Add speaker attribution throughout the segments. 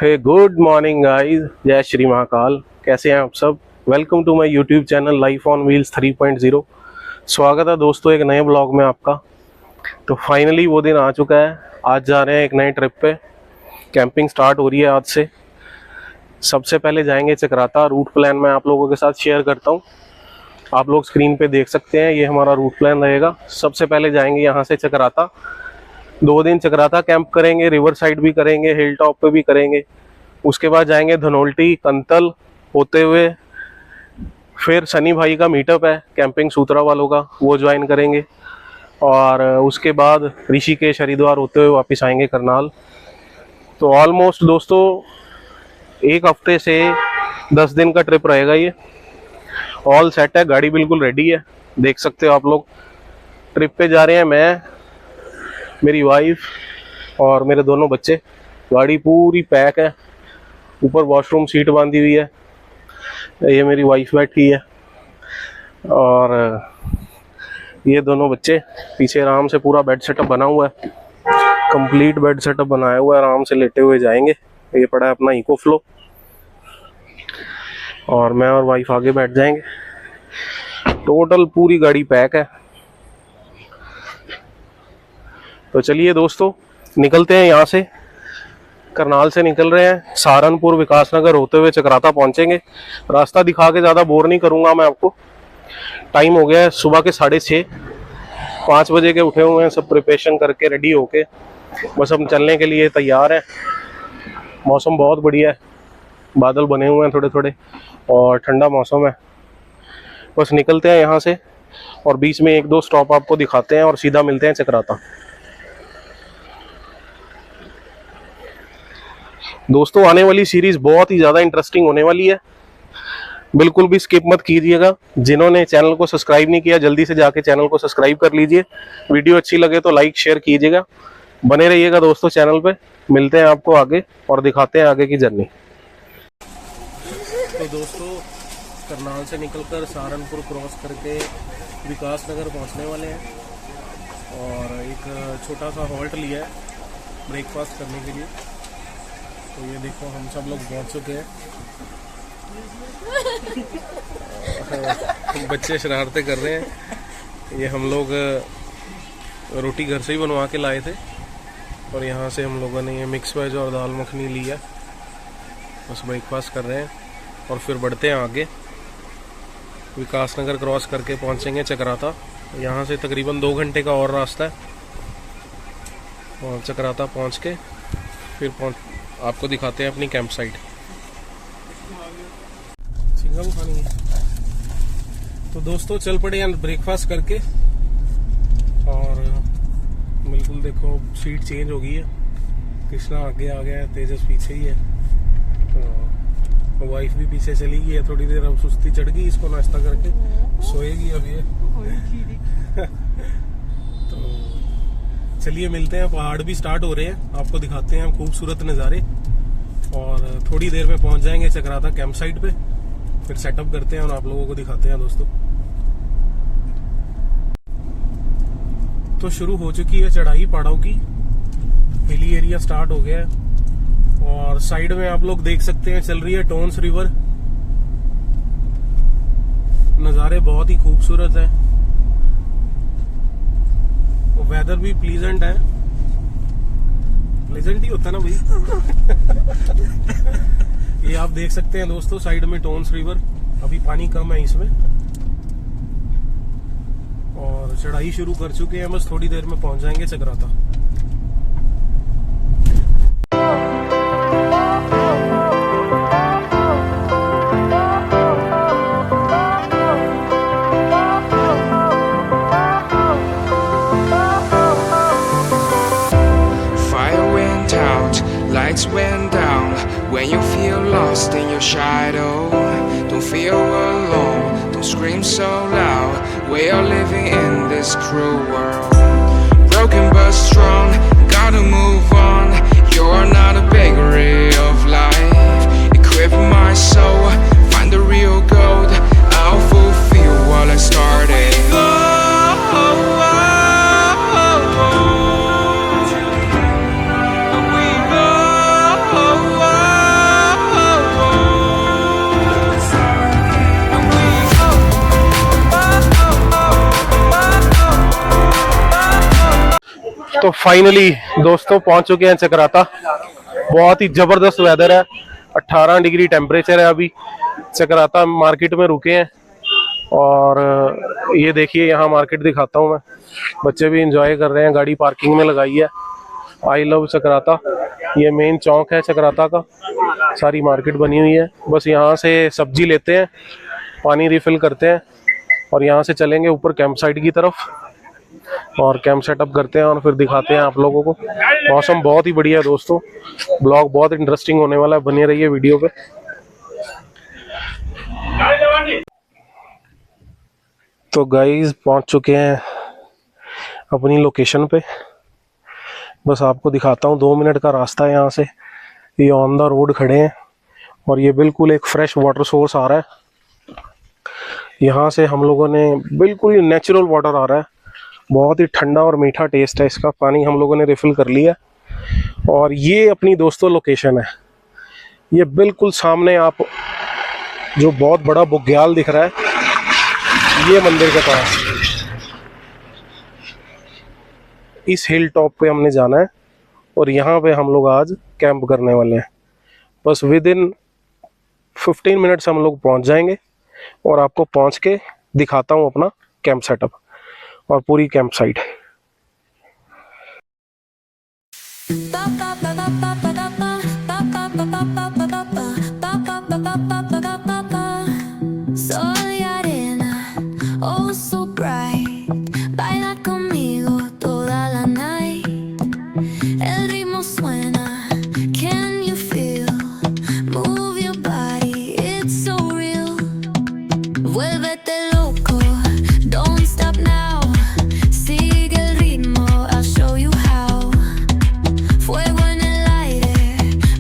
Speaker 1: हे good morning guys, जय श्री महाकाल। कैसे हैं आप सब? Welcome to my YouTube channel life on wheels 3.0। स्वागत है दोस्तों एक नए ब्लॉग में आपका। तो फाइनली वो दिन आ चुका है। आज जा रहे हैं एक नए ट्रिप पे। कैंपिंग स्टार्ट हो रही है आज से। सबसे पहले जाएंगे चक्राता। रूट प्लान मैं आप लोगों के साथ शेयर करता हूँ, आप लोग स्क्रीन पे देख सकते हैं। ये हमारा रूट प्लान रहेगा। सबसे पहले जाएंगे यहाँ से चक्राता। 2 दिन चक्राता कैंप करेंगे, रिवर साइड भी करेंगे, हिल टॉप पे भी करेंगे। उसके बाद जाएंगे धनोल्टी कंतल होते हुए, फिर सनी भाई का मीटअप है कैंपिंग सूत्रा वालों का, वो ज्वाइन करेंगे। और उसके बाद ऋषिकेश हरिद्वार होते हुए वापस आएंगे करनाल। तो ऑलमोस्ट दोस्तों 1 हफ्ते से 10 दिन का ट्रिप रहेगा ये। ऑल सेट है, गाड़ी बिल्कुल रेडी है, देख सकते हो आप लोग। ट्रिप पे जा रहे हैं मैं, मेरी वाइफ और मेरे दोनों बच्चे। गाड़ी पूरी पैक है, ऊपर वॉशरूम सीट बांधी हुई है। ये मेरी वाइफ बैठी है और ये दोनों बच्चे पीछे। आराम से पूरा बेड सेटअप बना हुआ है, कंप्लीट बेड सेटअप बनाया हुआ है। आराम से लेटे हुए जाएंगे। ये पड़ा है अपना इको फ्लो और मैं और वाइफ आगे बैठ जाएंगे। टोटल पूरी गाड़ी पैक है। तो चलिए दोस्तों निकलते हैं यहाँ से। करनाल से निकल रहे हैं, सहारनपुर विकासनगर होते हुए चक्राता पहुंचेंगे। रास्ता दिखा के ज़्यादा बोर नहीं करूंगा मैं आपको। टाइम हो गया है सुबह के 6:30। 5 बजे के उठे हुए हैं, सब प्रिपरेशन करके रेडी होके बस हम चलने के लिए तैयार हैं। मौसम बहुत बढ़िया है, बादल बने हुए हैं थोड़े थोड़े और ठंडा मौसम है। बस निकलते हैं यहाँ से और बीच में 1-2 स्टॉप आपको दिखाते हैं और सीधा मिलते हैं चक्राता। दोस्तों आने वाली सीरीज बहुत ही ज़्यादा इंटरेस्टिंग होने वाली है, बिल्कुल भी स्किप मत कीजिएगा। जिन्होंने चैनल को सब्सक्राइब नहीं किया जल्दी से जाके चैनल को सब्सक्राइब कर लीजिए। वीडियो अच्छी लगे तो लाइक शेयर कीजिएगा। बने रहिएगा दोस्तों चैनल पे। मिलते हैं आपको आगे और दिखाते हैं आगे की जर्नी। तो दोस्तों करनाल से निकलकर सहारनपुर क्रॉस करके विकासनगर पहुंचने वाले हैं और एक छोटा सा हॉल्ट लिया है ब्रेकफास्ट करने के लिए। तो ये देखो हम सब लोग पहुंच चुके हैं। बच्चे शरारतें कर रहे हैं। ये हम लोग रोटी घर से ही बनवा के लाए थे और यहाँ से हम लोगों ने ये मिक्स वेज और दाल मखनी लिया। बस ब्रेकफास्ट कर रहे हैं और फिर बढ़ते हैं आगे। विकासनगर क्रॉस करके पहुँचेंगे चक्राता। यहाँ से तकरीबन 2 घंटे का और रास्ता है और चक्राता पहुँच के फिर आपको दिखाते हैं अपनी कैंप साइट। चिंगम खानी है तो दोस्तों चल पड़े हैं ब्रेकफास्ट करके। और बिल्कुल देखो सीट चेंज हो गई है। कृष्णा आगे आ गया है, तेजस पीछे ही है। तो वाइफ भी पीछे चली गई है। थोड़ी देर अब सुस्ती चढ़ गई इसको, नाश्ता करके सोएगी अब ये। तो चलिए मिलते हैं। पहाड़ भी स्टार्ट हो रहे हैं, आपको दिखाते हैं खूबसूरत नज़ारे। और थोड़ी देर में पहुंच जाएंगे चक्राता कैंप साइट पे। फिर सेटअप करते हैं और आप लोगों को दिखाते हैं दोस्तों। तो शुरू हो चुकी है चढ़ाई पहाड़ों की। हिली एरिया स्टार्ट हो गया है और साइड में आप लोग देख सकते हैं चल रही है टोन्स रिवर। नज़ारे बहुत ही खूबसूरत है। वेदर भी प्लीजेंट है। प्लीजेंट ही होता ना भाई। ये आप देख सकते हैं दोस्तों साइड में टोन्स रिवर। अभी पानी कम है इसमें और चढ़ाई शुरू कर चुके हैं। बस थोड़ी देर में पहुंच जाएंगे Chakrata.
Speaker 2: Lights went down when you feel lost in your shadow. Don't feel alone, don't scream so loud. We are living in this cruel world. Broken but strong, gotta move on. You're not a bakery of life. Equip my soul, find the real gold. I'll fulfill what I started. We go.
Speaker 1: तो finally दोस्तों पहुंच चुके हैं चक्राता। बहुत ही जबरदस्त weather है, 18 degree temperature है अभी। चक्राता मार्केट में रुके हैं और ये देखिए यहाँ मार्केट दिखाता हूँ मैं। बच्चे भी एंजॉय कर रहे हैं, गाड़ी पार्किंग में लगाई है। आई लव चक्राता, ये मेन चौक है चक्राता का। सारी मार्केट बनी हुई है। बस यहाँ से सब्जी लेते हैं, पानी रिफिल करते हैं और यहाँ से चलेंगे ऊपर कैंप साइट की तरफ और कैंप सेटअप करते हैं और फिर दिखाते हैं आप लोगों को। मौसम बहुत ही बढ़िया है दोस्तों, ब्लॉग बहुत इंटरेस्टिंग होने वाला है, बने रहिए वीडियो पे। तो गाइस पहुंच चुके हैं अपनी लोकेशन पे। बस आपको दिखाता हूँ, 2 मिनट का रास्ता है यहाँ से। ये ऑन द रोड खड़े हैं और ये बिल्कुल एक फ्रेश वाटर सोर्स आ रहा है। यहाँ से हम लोगों ने बिल्कुल नेचुरल वाटर आ रहा है, बहुत ही ठंडा और मीठा टेस्ट है इसका। पानी हम लोगों ने रिफिल कर लिया और ये अपनी दोस्तों लोकेशन है। ये बिल्कुल सामने आप जो बहुत बड़ा बुग्याल दिख रहा है, ये मंदिर के पास इस हिल टॉप पे हमने जाना है और यहाँ पे हम लोग आज कैंप करने वाले हैं। बस विद इन 15 मिनट्स हम लोग पहुँच जाएंगे और आपको पहुँच के दिखाता हूँ अपना कैंप सेटअप और पूरी camp site.
Speaker 3: Sol y arena, oh so bright, baila conmigo toda la night. El ritmo suena, can you feel? Move your body, it's so real. Vuélvete loco, don't stop now. Sigue el ritmo, I'll show you how. Fuego en el aire,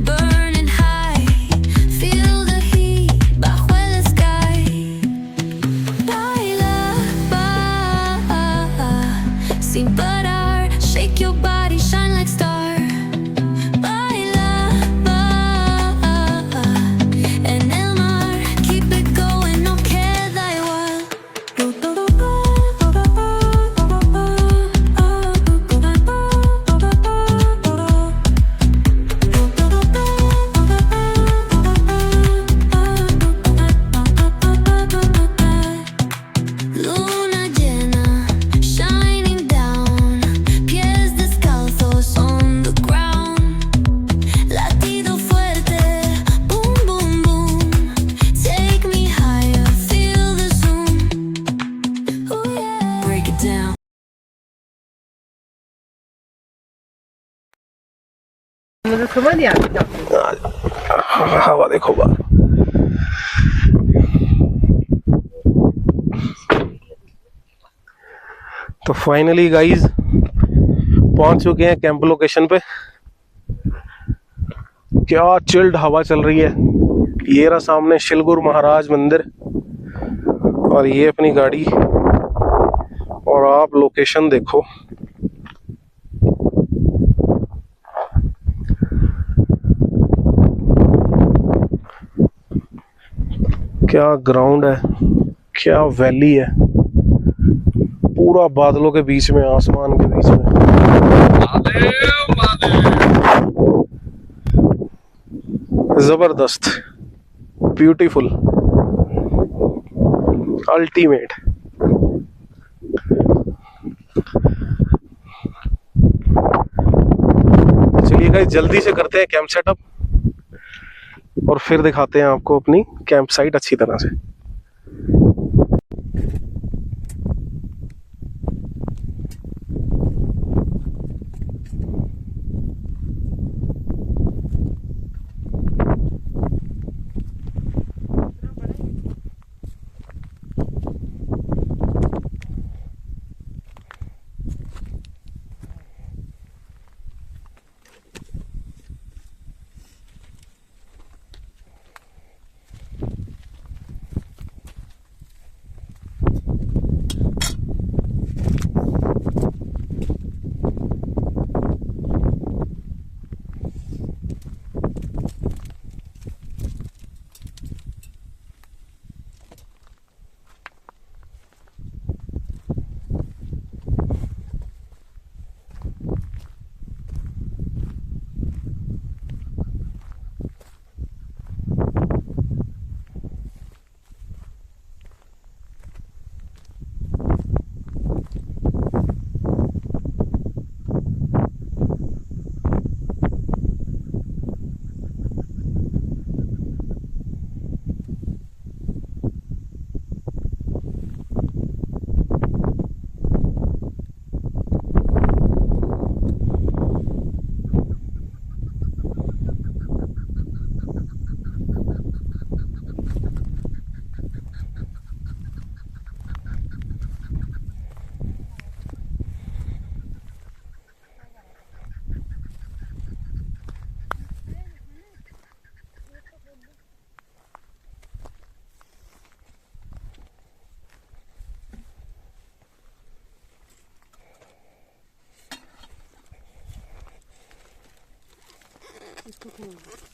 Speaker 3: burning high. Feel the heat bajo el sky. Baila, sin parar. Shake your body, shine like star. Baila, en el mar. Keep it going, no queda igual. Luna llena, shining down. Pies descalzos on the ground. Latido fuerte, boom, boom, boom. Take me higher, feel the zoom. Ooh, yeah. Break it down.
Speaker 4: मुझे समझ नहीं आती क्या।
Speaker 1: हवा देखो बाहर। तो finally guys पहुंच चुके हैं कैंप लोकेशन पे। क्या चिल्ड हवा चल रही है। ये रहा सामने शिलगुर महाराज मंदिर और ये अपनी गाड़ी और आप लोकेशन देखो। क्या ग्राउंड है, क्या वैली है, पूरा बादलों के बीच में, आसमान के बीच में। जबरदस्त, ब्यूटीफुल, अल्टीमेट। चलिए गाइस जल्दी से करते हैं कैंप सेटअप और फिर दिखाते हैं आपको अपनी कैंप साइट अच्छी तरह से।
Speaker 4: हम्म।